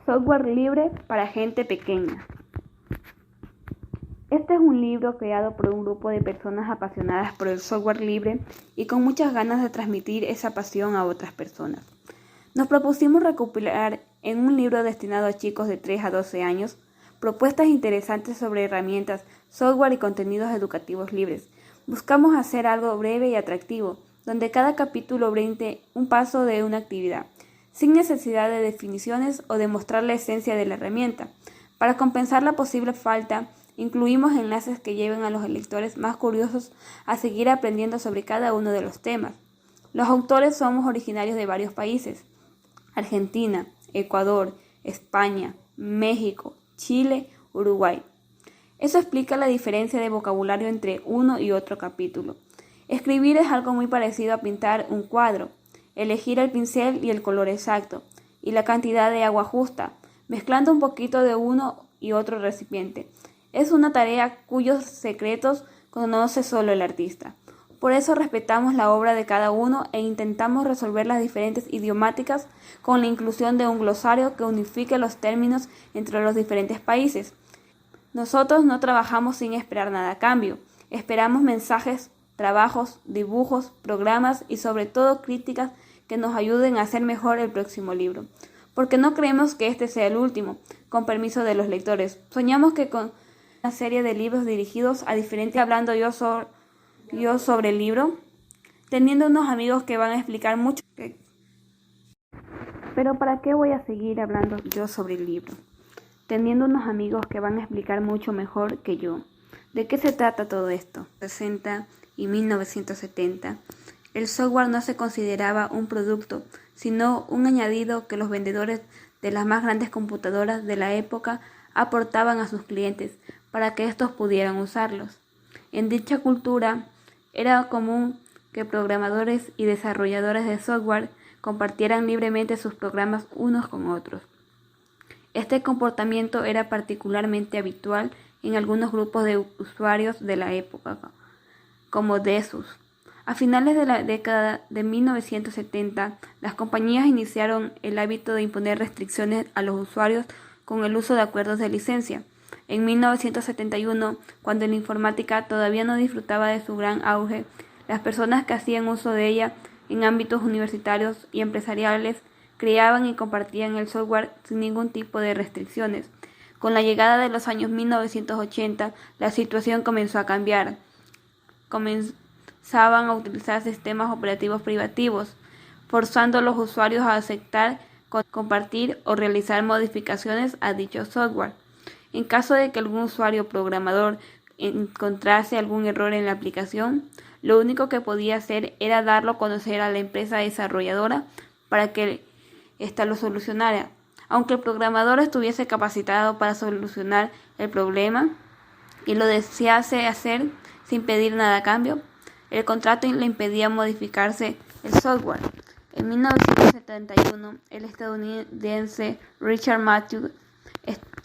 Software libre para gente pequeña. Este es un libro creado por un grupo de personas apasionadas por el software libre y con muchas ganas de transmitir esa pasión a otras personas. Nos propusimos recopilar en un libro destinado a chicos de 3 a 12 años propuestas interesantes sobre herramientas, software y contenidos educativos libres. Buscamos hacer algo breve y atractivo, donde cada capítulo brinde un paso de una actividad, sin necesidad de definiciones o de mostrar la esencia de la herramienta. Para compensar la posible falta, incluimos enlaces que lleven a los lectores más curiosos a seguir aprendiendo sobre cada uno de los temas. Los autores somos originarios de varios países: Argentina, Ecuador, España, México, Chile, Uruguay. Eso explica la diferencia de vocabulario entre uno y otro capítulo. Escribir es algo muy parecido a pintar un cuadro. Elegir el pincel y el color exacto, y la cantidad de agua justa, mezclando un poquito de uno y otro recipiente. Es una tarea cuyos secretos conoce solo el artista. Por eso respetamos la obra de cada uno e intentamos resolver las diferentes idiomáticas con la inclusión de un glosario que unifique los términos entre los diferentes países. Nosotros no trabajamos sin esperar nada a cambio. Esperamos mensajes, trabajos, dibujos, programas y sobre todo críticas que nos ayuden a hacer mejor el próximo libro. Porque no creemos que este sea el último, con permiso de los lectores. Soñamos que con una serie de libros dirigidos a diferentes, hablando yo sobre el libro, teniendo unos amigos que van a explicar mucho. Pero ¿para qué voy a seguir hablando yo sobre el libro? Teniendo unos amigos que van a explicar mucho mejor que yo. ¿De qué se trata todo esto? 60 y 1970, el software no se consideraba un producto, sino un añadido que los vendedores de las más grandes computadoras de la época aportaban a sus clientes para que estos pudieran usarlos. En dicha cultura era común que programadores y desarrolladores de software compartieran libremente sus programas unos con otros. Este comportamiento era particularmente habitual en algunos grupos de usuarios de la época, como Desus. A finales de la década de 1970, las compañías iniciaron el hábito de imponer restricciones a los usuarios con el uso de acuerdos de licencia. En 1971, cuando la informática todavía no disfrutaba de su gran auge, las personas que hacían uso de ella en ámbitos universitarios y empresariales creaban y compartían el software sin ningún tipo de restricciones. Con la llegada de los años 1980, la situación comenzó a cambiar. Comenzaban a utilizar sistemas operativos privativos, forzando a los usuarios a aceptar, compartir o realizar modificaciones a dicho software. En caso de que algún usuario programador encontrase algún error en la aplicación, lo único que podía hacer era darlo a conocer a la empresa desarrolladora para que ésta lo solucionara. Aunque el programador estuviese capacitado para solucionar el problema y lo desease hacer sin pedir nada a cambio, el contrato le impedía modificarse el software. En 1971, el estadounidense Richard Matthews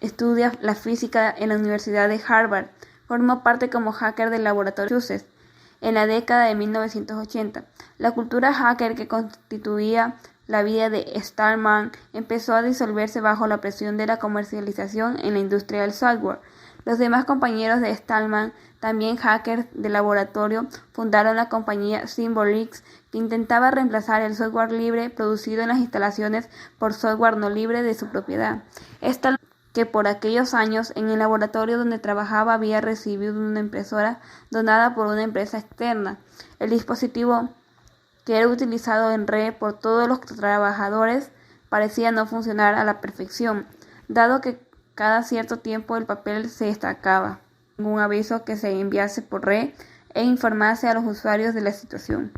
estudia la física en la Universidad de Harvard. Formó parte como hacker del laboratorio Massachusetts. En la década de 1980, la cultura hacker que constituía la vida de Stallman empezó a disolverse bajo la presión de la comercialización en la industria del software. Los demás compañeros de Stallman, también hackers de laboratorio, fundaron la compañía Symbolics, que intentaba reemplazar el software libre producido en las instalaciones por software no libre de su propiedad. Esta que por aquellos años en el laboratorio donde trabajaba había recibido una impresora donada por una empresa externa. El dispositivo, que era utilizado en red por todos los trabajadores, parecía no funcionar a la perfección, dado que cada cierto tiempo el papel se destacaba. Un aviso que se enviase por red e informase a los usuarios de la situación.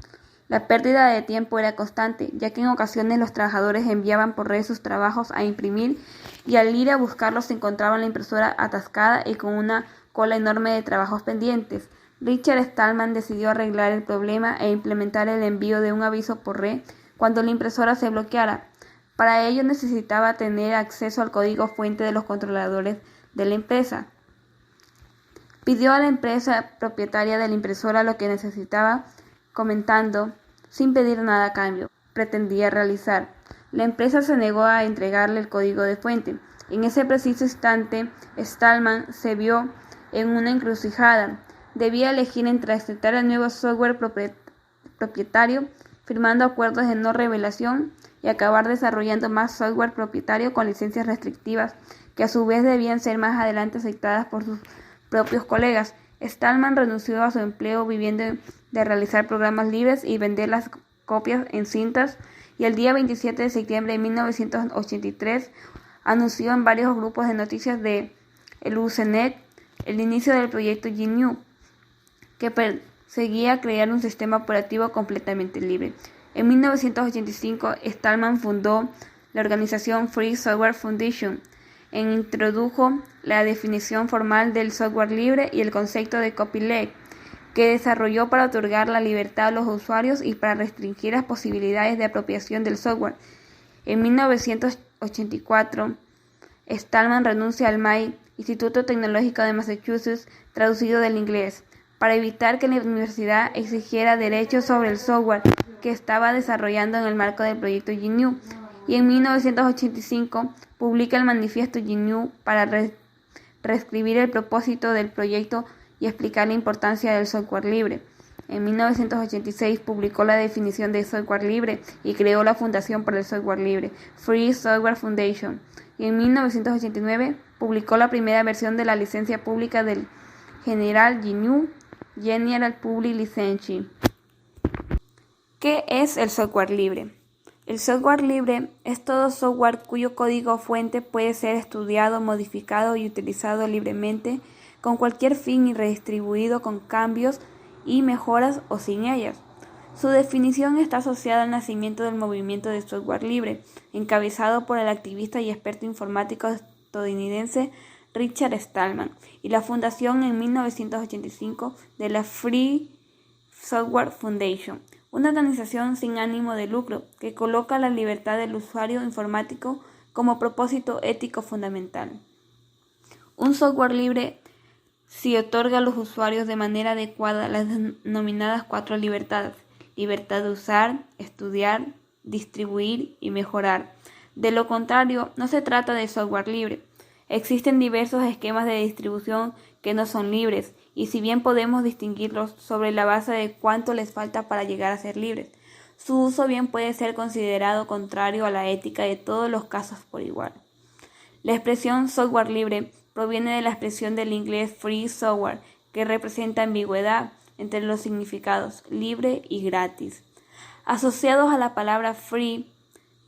La pérdida de tiempo era constante, ya que en ocasiones los trabajadores enviaban por red sus trabajos a imprimir y al ir a buscarlos se encontraban la impresora atascada y con una cola enorme de trabajos pendientes. Richard Stallman decidió arreglar el problema e implementar el envío de un aviso por red cuando la impresora se bloqueara. Para ello necesitaba tener acceso al código fuente de los controladores de la empresa. Pidió a la empresa propietaria de la impresora lo que necesitaba, comentando, sin pedir nada a cambio, pretendía realizar. La empresa se negó a entregarle el código de fuente. En ese preciso instante, Stallman se vio en una encrucijada. Debía elegir entre aceptar el nuevo software propietario, firmando acuerdos de no revelación, y acabar desarrollando más software propietario con licencias restrictivas, que a su vez debían ser más adelante aceptadas por sus propios colegas. Stallman renunció a su empleo viviendo de realizar programas libres y vender las copias en cintas, y el día 27 de septiembre de 1983 anunció en varios grupos de noticias de el Usenet el inicio del proyecto GNU, que perseguía crear un sistema operativo completamente libre. En 1985, Stallman fundó la organización Free Software Foundation, introdujo la definición formal del software libre y el concepto de copyleft, que desarrolló para otorgar la libertad a los usuarios y para restringir las posibilidades de apropiación del software. En 1984, Stallman renuncia al MIT, Instituto Tecnológico de Massachusetts, traducido del inglés, para evitar que la universidad exigiera derechos sobre el software que estaba desarrollando en el marco del proyecto GNU, y en 1985 publica el manifiesto GNU para reescribir el propósito del proyecto y explicar la importancia del software libre. En 1986 publicó la definición de software libre y creó la Fundación para el Software Libre, Free Software Foundation. Y en 1989 publicó la primera versión de la licencia pública del General GNU, General Public License. ¿Qué es el software libre? El software libre es todo software cuyo código fuente puede ser estudiado, modificado y utilizado libremente con cualquier fin y redistribuido con cambios y mejoras o sin ellas. Su definición está asociada al nacimiento del movimiento de software libre, encabezado por el activista y experto informático estadounidense Richard Stallman, y la fundación en 1985 de la Free Software Foundation, una organización sin ánimo de lucro que coloca la libertad del usuario informático como propósito ético fundamental. Un software libre si otorga a los usuarios de manera adecuada las denominadas 4 libertades: libertad de usar, estudiar, distribuir y mejorar. De lo contrario, no se trata de software libre. Existen diversos esquemas de distribución que no son libres, y si bien podemos distinguirlos sobre la base de cuánto les falta para llegar a ser libres, su uso bien puede ser considerado contrario a la ética de todos los casos por igual. La expresión software libre proviene de la expresión del inglés free software, que representa ambigüedad entre los significados libre y gratis, asociados a la palabra free.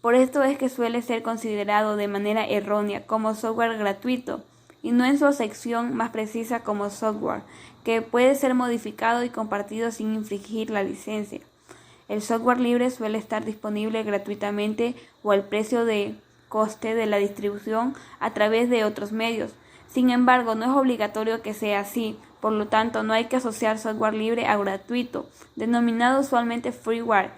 Por esto es que suele ser considerado de manera errónea como software gratuito, y no en su acepción más precisa como software, que puede ser modificado y compartido sin infringir la licencia. El software libre suele estar disponible gratuitamente o al precio de coste de la distribución a través de otros medios. Sin embargo, no es obligatorio que sea así, por lo tanto no hay que asociar software libre a gratuito, denominado usualmente freeware,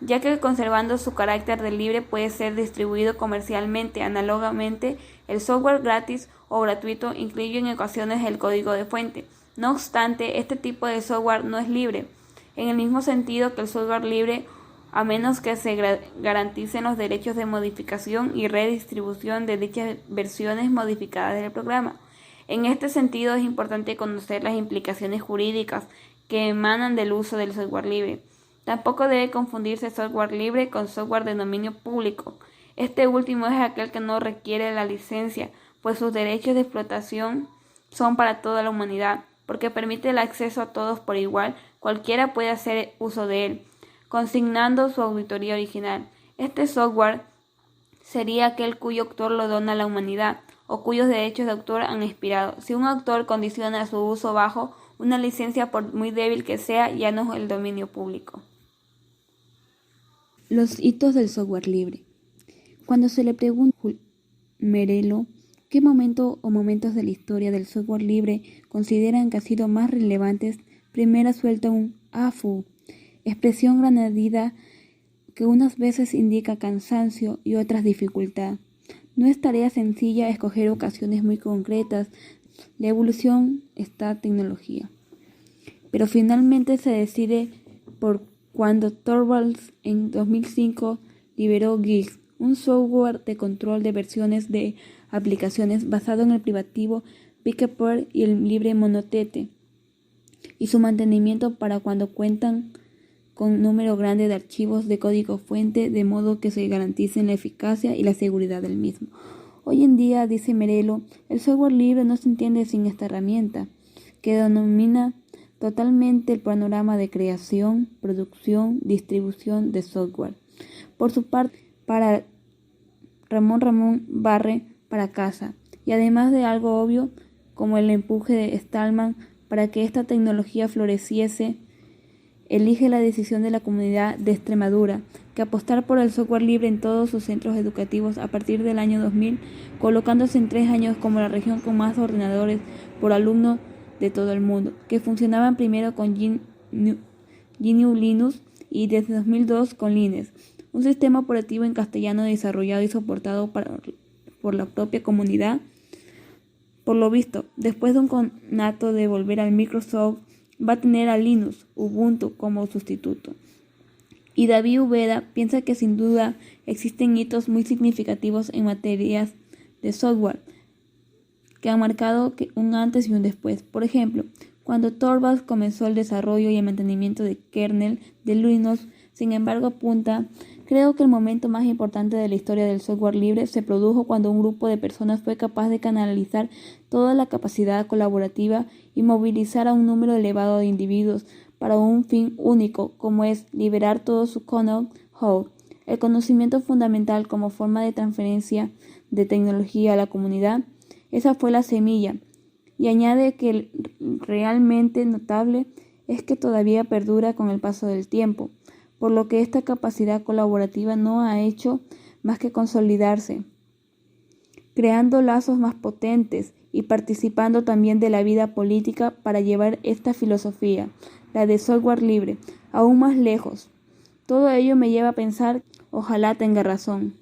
ya que conservando su carácter de libre puede ser distribuido comercialmente. Análogamente, el software gratis o gratuito incluye en ocasiones el código de fuente. No obstante, este tipo de software no es libre, en el mismo sentido que el software libre, a menos que se garanticen los derechos de modificación y redistribución de dichas versiones modificadas del programa. En este sentido, es importante conocer las implicaciones jurídicas que emanan del uso del software libre. Tampoco debe confundirse software libre con software de dominio público. Este último es aquel que no requiere la licencia, pues sus derechos de explotación son para toda la humanidad, porque permite el acceso a todos por igual. Cualquiera puede hacer uso de él, consignando su auditoría original. Este software sería aquel cuyo autor lo dona a la humanidad, o cuyos derechos de autor han expirado. Si un autor condiciona su uso bajo una licencia, por muy débil que sea, ya no es el dominio público. Los hitos del software libre. Cuando se le pregunta a Merelo qué momento o momentos de la historia del software libre consideran que han sido más relevantes, primero suelta un AFU, expresión granadina que unas veces indica cansancio y otras dificultad. No es tarea sencilla escoger ocasiones muy concretas. La evolución esta tecnología, pero finalmente se decide por cuando Torvalds en 2005 liberó GIG, un software de control de versiones de aplicaciones basado en el privativo Pickleper y el libre Monotete, y su mantenimiento para cuando cuentan con un número grande de archivos de código fuente, de modo que se garanticen la eficacia y la seguridad del mismo. Hoy en día, dice Merelo, el software libre no se entiende sin esta herramienta, que domina totalmente el panorama de creación, producción, distribución de software. Por su parte, para Ramón barre para casa, y además de algo obvio, como el empuje de Stallman para que esta tecnología floreciese, elige la decisión de la Comunidad de Extremadura, que apostar por el software libre en todos sus centros educativos a partir del año 2000, colocándose en 3 años como la región con más ordenadores por alumno de todo el mundo, que funcionaban primero con GNU Linux y desde 2002 con Linux, un sistema operativo en castellano desarrollado y soportado por la propia comunidad. Por lo visto, después de un conato de volver al Microsoft, va a tener a Linux, Ubuntu como sustituto. Y David Ubeda piensa que sin duda existen hitos muy significativos en materias de software que han marcado un antes y un después. Por ejemplo, cuando Torvalds comenzó el desarrollo y el mantenimiento de kernel de Linux, sin embargo apunta, creo que el momento más importante de la historia del software libre se produjo cuando un grupo de personas fue capaz de canalizar toda la capacidad colaborativa y movilizar a un número elevado de individuos para un fin único, como es liberar todo su know-how, el conocimiento fundamental como forma de transferencia de tecnología a la comunidad. Esa fue la semilla. Y añade que el realmente notable es que todavía perdura con el paso del tiempo, por lo que esta capacidad colaborativa no ha hecho más que consolidarse, creando lazos más potentes y participando también de la vida política para llevar esta filosofía, la de software libre, aún más lejos. Todo ello me lleva a pensar, ojalá tenga razón.